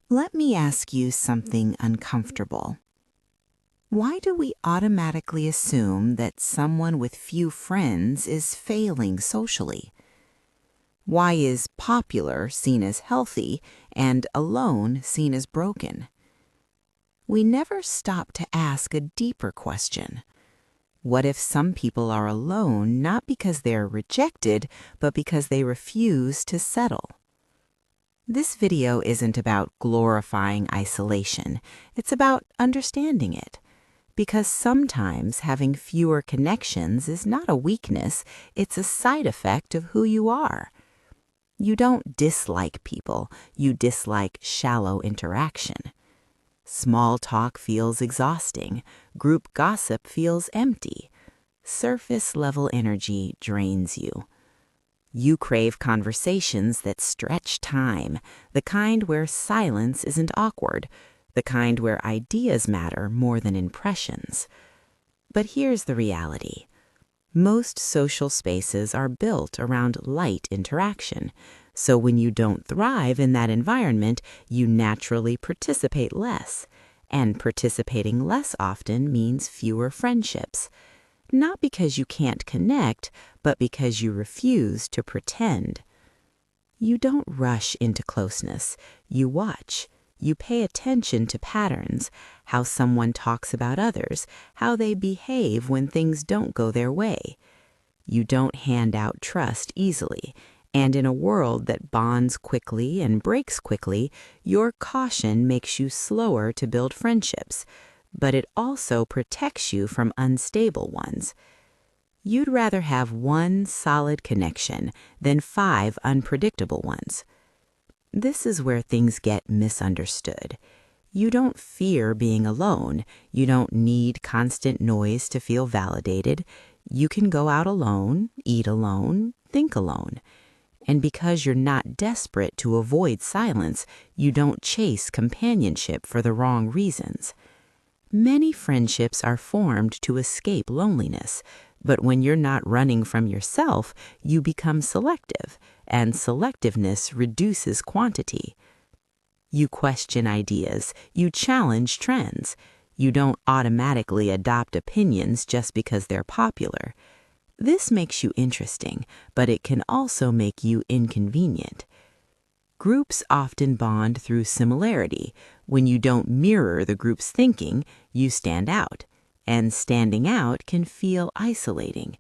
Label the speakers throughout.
Speaker 1: Let me ask you something uncomfortable. Why do we automatically assume that someone with few friends is failing socially? Why is popular seen as healthy and alone seen as broken? We never stop to ask a deeper question. What if some people are alone not because they're rejected, but because they refuse to settle? This video isn't about glorifying isolation. It's about understanding it. Because sometimes having fewer connections is not a weakness, it's a side effect of who you are. You don't dislike people, you dislike shallow interaction. Small talk feels exhausting, group gossip feels empty. Surface level energy drains you. You crave conversations that stretch time, the kind where silence isn't awkward, the kind where ideas matter more than impressions. But here's the reality. Most social spaces are built around light interaction, so when you don't thrive in that environment, you naturally participate less, and participating less often means fewer friendships. Not because you can't connect, but because you refuse to pretend. You don't rush into closeness, you watch. You pay attention to patterns, how someone talks about others, how they behave when things don't go their way. You don't hand out trust easily, and in a world that bonds quickly and breaks quickly, your caution makes you slower to build friendships, but it also protects you from unstable ones. You'd rather have one solid connection than 5 unpredictable ones. This is where things get misunderstood. You don't fear being alone. You don't need constant noise to feel validated. You can go out alone, eat alone, think alone. And because you're not desperate to avoid silence, you don't chase companionship for the wrong reasons. Many friendships are formed to escape loneliness, but when you're not running from yourself, you become selective, and selectiveness reduces quantity. You question ideas, you challenge trends. You don't automatically adopt opinions just because they're popular. This makes you interesting, but it can also make you inconvenient. Groups often bond through similarity. When you don't mirror the group's thinking, you stand out. And standing out can feel isolating,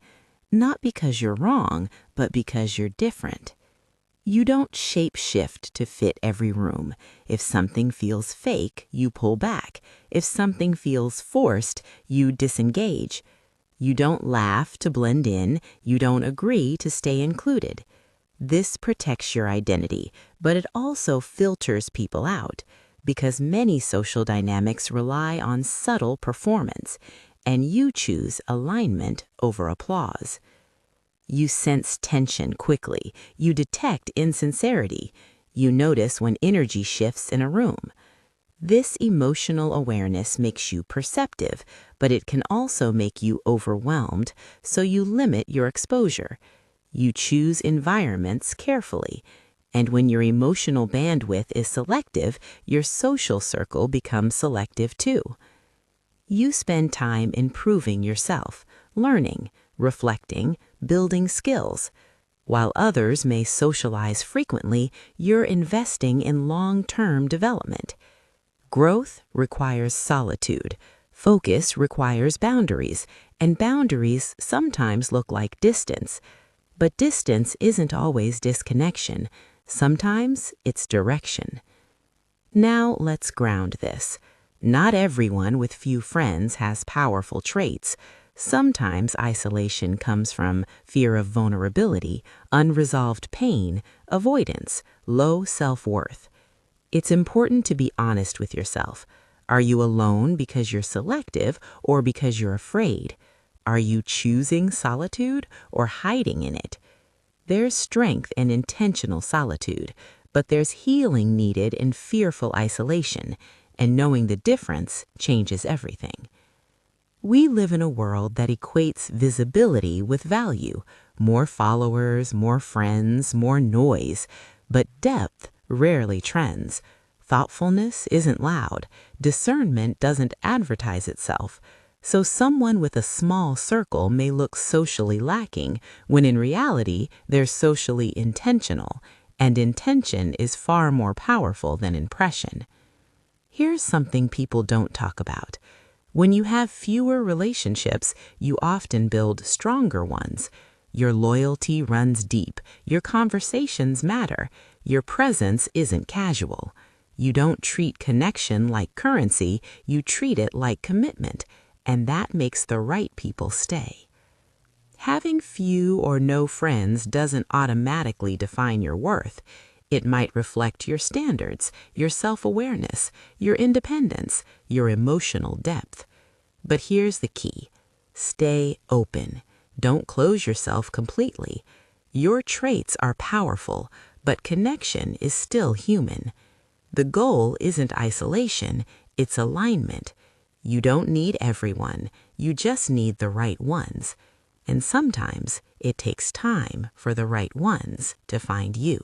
Speaker 1: not because you're wrong, but because you're different. You don't shape-shift to fit every room. If something feels fake, you pull back. If something feels forced, you disengage. You don't laugh to blend in. You don't agree to stay included. This protects your identity, but it also filters people out, because many social dynamics rely on subtle performance, and you choose alignment over applause. You sense tension quickly. You detect insincerity. You notice when energy shifts in a room. This emotional awareness makes you perceptive, but it can also make you overwhelmed, so you limit your exposure. You choose environments carefully, and when your emotional bandwidth is selective, your social circle becomes selective too. You spend time improving yourself, learning, reflecting, building skills. While others may socialize frequently, you're investing in long-term development. Growth requires solitude. Focus requires boundaries, and boundaries sometimes look like distance. But distance isn't always disconnection. Sometimes it's direction. Now let's ground this. Not everyone with few friends has powerful traits. Sometimes isolation comes from fear of vulnerability, unresolved pain, avoidance, low self-worth. It's important to be honest with yourself. Are you alone because you're selective or because you're afraid? Are you choosing solitude or hiding in it? There's strength in intentional solitude, but there's healing needed in fearful isolation, and knowing the difference changes everything. We live in a world that equates visibility with value. More followers, more friends, more noise. But depth rarely trends. Thoughtfulness isn't loud. Discernment doesn't advertise itself. So someone with a small circle may look socially lacking, when in reality, they're socially intentional, and intention is far more powerful than impression. Here's something people don't talk about. When you have fewer relationships, you often build stronger ones. Your loyalty runs deep, your conversations matter, your presence isn't casual. You don't treat connection like currency, you treat it like commitment, and that makes the right people stay. Having few or no friends doesn't automatically define your worth. It might reflect your standards, your self-awareness, your independence, your emotional depth. But here's the key. Stay open. Don't close yourself completely. Your traits are powerful, but connection is still human. The goal isn't isolation, it's alignment. You don't need everyone, you just need the right ones. And sometimes it takes time for the right ones to find you.